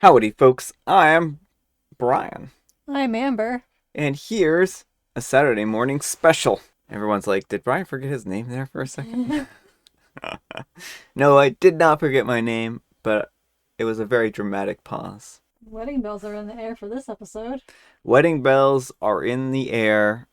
Howdy, folks. I'm Brian, I'm Amber. and here's a Saturday morning special. Everyone's like, did Brian forget his name there for a second? No, I did not forget my name, but it was a very dramatic pause. Wedding bells are in the air for this episode. Wedding bells are in the air,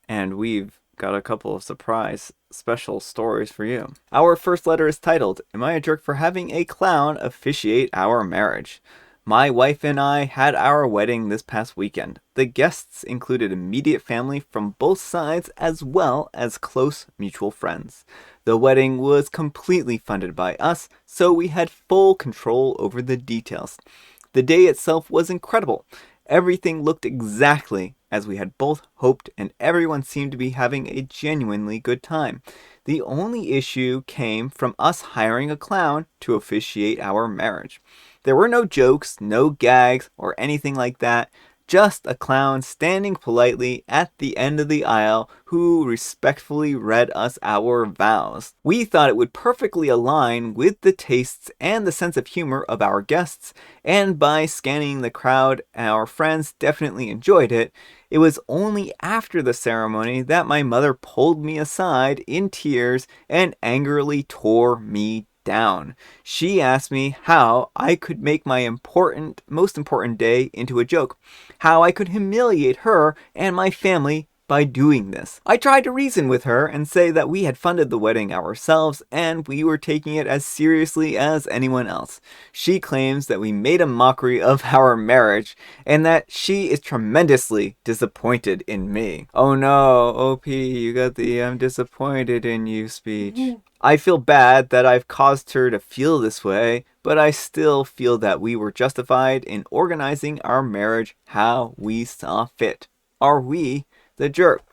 and we've got a couple of surprise special stories for you. Our first letter is titled, Am I a Jerk for Having a Clown Officiate Our Marriage? My wife and I had our wedding this past weekend. The guests included immediate family from both sides as well as close mutual friends. The wedding was completely funded by us, so we had full control over the details. The day itself was incredible. Everything looked exactly as we had both hoped, and everyone seemed to be having a genuinely good time. The only issue came from us hiring a clown to officiate our marriage. There were no jokes, no gags, or anything like that. Just a clown standing politely at the end of the aisle who respectfully read us our vows. We thought it would perfectly align with the tastes and the sense of humor of our guests, and by scanning the crowd, our friends definitely enjoyed it. It was only after the ceremony that my mother pulled me aside in tears and angrily tore me down. She asked me how I could make my most important day into a joke, how I could humiliate her and my family by doing this. I tried to reason with her and say that we had funded the wedding ourselves and we were taking it as seriously as anyone else. She claims that we made a mockery of our marriage and that she is tremendously disappointed in me. Oh no, OP, you got the I'm disappointed in you speech. I feel bad that I've caused her to feel this way, but I still feel that we were justified in organizing our marriage how we saw fit. Are we the jerks?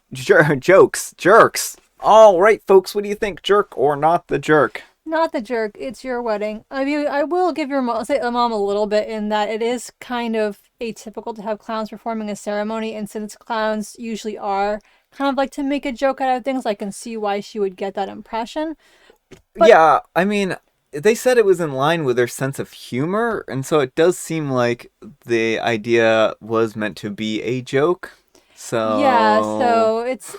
All right, folks, what do you think, jerk or not the jerk? Not the jerk, it's your wedding. I mean, I will give your mom, say, mom a little bit in that it is kind of atypical to have clowns performing a ceremony, and since clowns usually are kind of like to make a joke out of things, I can see why she would get that impression. But Yeah, I mean, they said it was in line with their sense of humor, and so it does seem like the idea was meant to be a joke. yeah, So, so it's,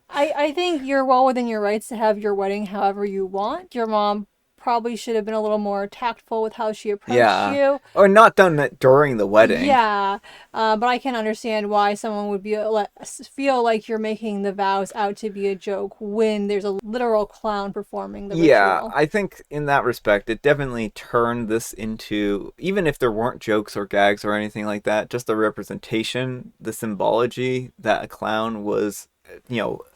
I think you're well within your rights to have your wedding however you want. Your mom probably should have been a little more tactful with how she approached yeah. you. Or not done it during the wedding. Yeah, but I can understand why someone would feel like you're making the vows out to be a joke when there's a literal clown performing the Yeah, ritual. I think in that respect, it definitely turned this into, even if there weren't jokes or gags or anything like that, just the representation, the symbology that a clown was,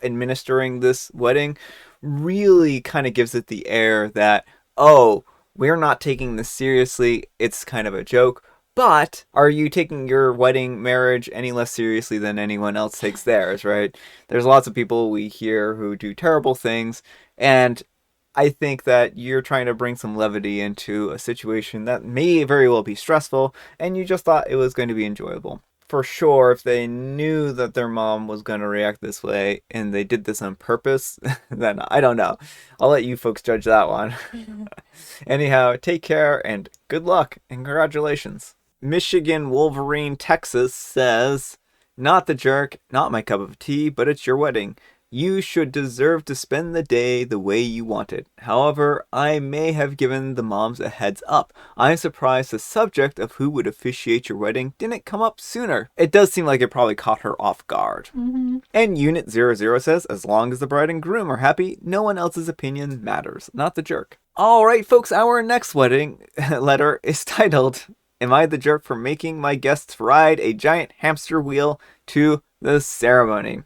administering this wedding really kind of gives it the air that, oh, we're not taking this seriously. It's kind of a joke. But are you taking your wedding marriage any less seriously than anyone else takes theirs, right? There's lots of people we hear who do terrible things, and I think that you're trying to bring some levity into a situation that may very well be stressful, and you just thought it was going to be enjoyable. For sure, if they knew that their mom was going to react this way and they did this on purpose, then I don't know. I'll let you folks judge that one. Anyhow, take care and good luck and congratulations. Michigan Wolverine, Texas says, Not the jerk, not my cup of tea, but it's your wedding. You should deserve to spend the day the way you wanted. However, I may have given the moms a heads up. I'm surprised the subject of who would officiate your wedding didn't come up sooner. It does seem like it probably caught her off guard. Mm-hmm. And Unit 00 says, as long as the bride and groom are happy, no one else's opinion matters. Not the jerk. Alright, folks, our next wedding letter is titled, Am I the jerk for making my guests ride a giant hamster wheel to the ceremony?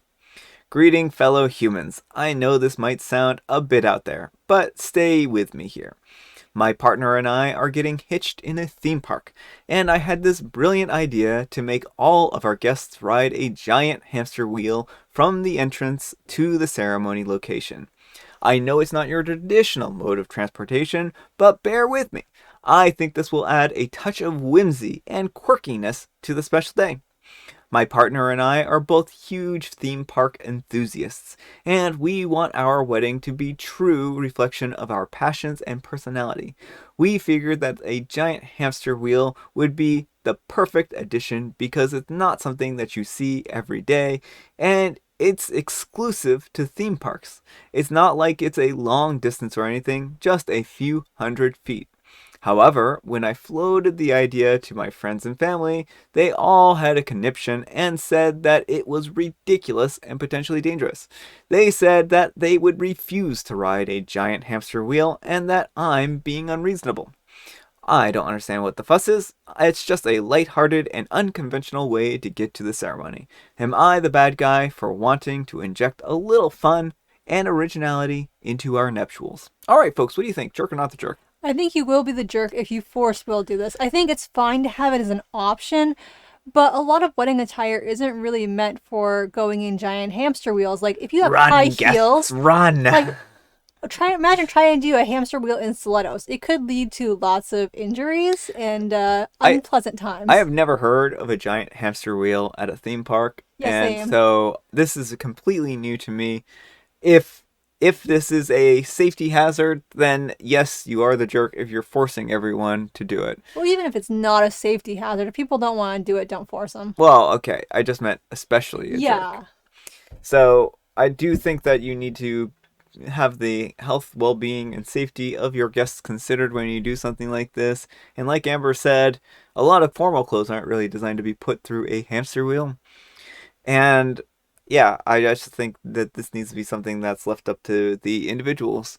Greeting, fellow humans. I know this might sound a bit out there, but stay with me here. My partner and I are getting hitched in a theme park, and I had this brilliant idea to make all of our guests ride a giant hamster wheel from the entrance to the ceremony location. I know it's not your traditional mode of transportation, but bear with me. I think this will add a touch of whimsy and quirkiness to the special day. My partner and I are both huge theme park enthusiasts, and we want our wedding to be true reflection of our passions and personality. we figured that a giant hamster wheel would be the perfect addition because it's not something that you see every day, and it's exclusive to theme parks. It's not like it's a long distance or anything, just a few 100 feet. However, when I floated the idea to my friends and family, they all had a conniption and said that it was ridiculous and potentially dangerous. They said that they would refuse to ride a giant hamster wheel and that I'm being unreasonable. I don't understand what the fuss is. It's just a light-hearted and unconventional way to get to the ceremony. Am I the bad guy for wanting to inject a little fun and originality into our nuptials? Alright folks, what do you think? Jerk or not the jerk? I think you will be the jerk if you force Will do this. I think it's fine to have it as an option, but a lot of wedding attire isn't really meant for going in giant hamster wheels. Like, if you have high heels, run! like, imagine trying to do a hamster wheel in stilettos. It could lead to lots of injuries and unpleasant times. I have never heard of a giant hamster wheel at a theme park, and so this is completely new to me. If this is a safety hazard, then yes, you are the jerk if you're forcing everyone to do it. Well, even if it's not a safety hazard, if people don't want to do it, don't force them. Well, okay, I just meant especially a jerk. So I do think that you need to have the health, well-being, and safety of your guests considered when you do something like this. And like Amber said, a lot of formal clothes aren't really designed to be put through a hamster wheel. And yeah, I just think that this needs to be something that's left up to the individuals.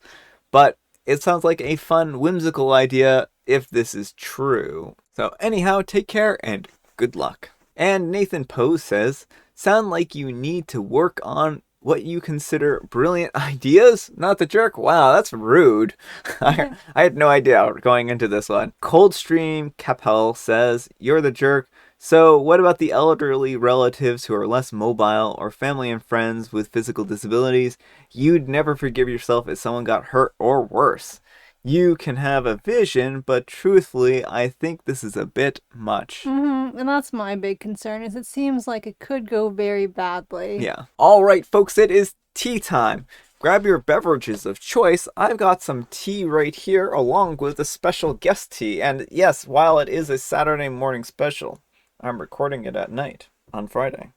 But it sounds like a fun, whimsical idea if this is true. So anyhow, take care and good luck. And Nathan Poe says, sound like you need to work on what you consider brilliant ideas? Not the jerk? Wow, that's rude. I had no idea going into this one. Coldstream Capel says, you're the jerk. So what about the elderly relatives who are less mobile or family and friends with physical disabilities? You'd never forgive yourself if someone got hurt or worse. You can have a vision, but truthfully, I think this is a bit much. And that's my big concern, is it seems like it could go very badly. Yeah. All right, folks, it is tea time. Grab your beverages of choice. I've got some tea right here along with a special guest tea. And yes, while it is a Saturday morning special, I'm recording it at night on Friday.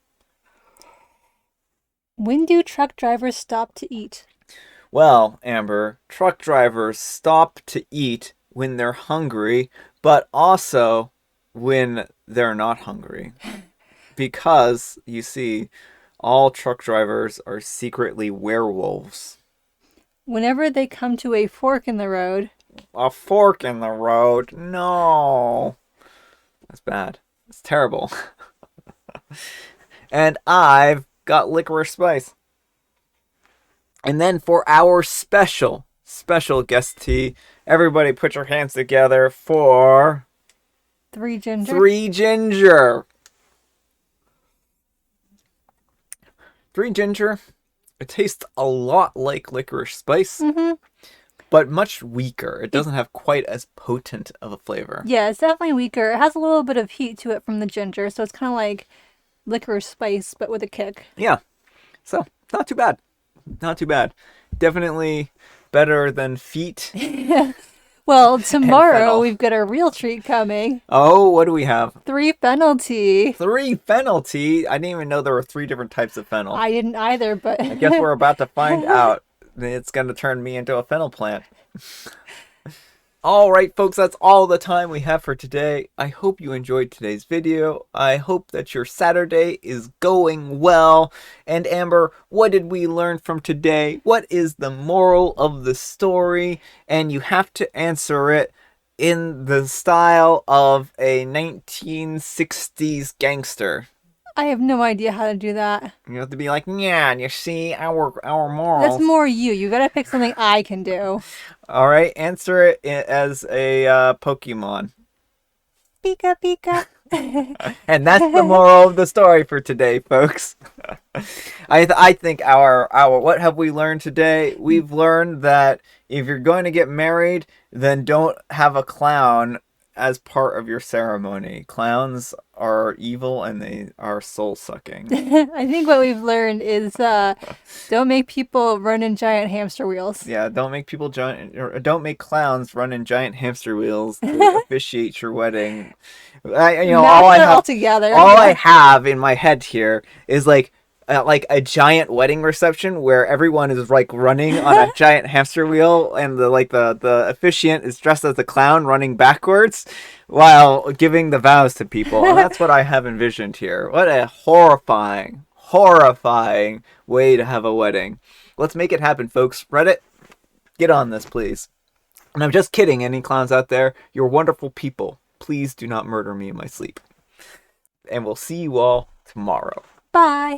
When do truck drivers stop to eat? Well, Amber, truck drivers stop to eat when they're hungry, but also when they're not hungry. Because, you see, all truck drivers are secretly werewolves. Whenever they come to a fork in the road. A fork in the road? No. That's bad. It's terrible. And I've got licorice spice. And then for our special guest tea, everybody put your hands together for... 3 ginger. 3 ginger. 3 ginger. It tastes a lot like licorice spice. But much weaker. It doesn't have quite as potent of a flavor. Yeah, it's definitely weaker. It has a little bit of heat to it from the ginger, so it's kind of like licorice spice, but with a kick. Yeah. So, not too bad. Not too bad. Definitely better than feet. Well, tomorrow we've got a real treat coming. Oh, what do we have? 3 fennel tea. 3 fennel tea? I didn't even know there were 3 different types of fennel. I didn't either, but... I guess we're about to find out. It's going to turn me into a fennel plant. All right, folks, that's all the time we have for today. I hope you enjoyed today's video. I hope that your Saturday is going well. And Amber, what did we learn from today? What is the moral of the story? And you have to answer it in the style of a 1960s gangster. I have no idea how to do that. You have to be like, yeah, you see, our morals. That's more you. You gotta pick something I can do. All right, answer it as a Pokemon. Pika pika. And that's the moral of the story for today, folks. I think our what have we learned today? We've learned that if you're going to get married, then don't have a clown as part of your ceremony. Clowns are evil and they are soul sucking. I think what we've learned is don't make people run in giant hamster wheels. Yeah, don't make people giant, or don't make clowns run in giant hamster wheels to officiate your wedding. Mash that all together. all I Yeah. have in my head here is like a giant wedding reception where everyone is like running on a giant hamster wheel, and the officiant is dressed as a clown running backwards while giving the vows to people. And that's what I have envisioned here. What a horrifying way to have a wedding. Let's make it happen, folks. Reddit, get on this, please. And I'm just kidding, any clowns out there. You're wonderful people. Please do not murder me in my sleep. And we'll see you all tomorrow. Bye.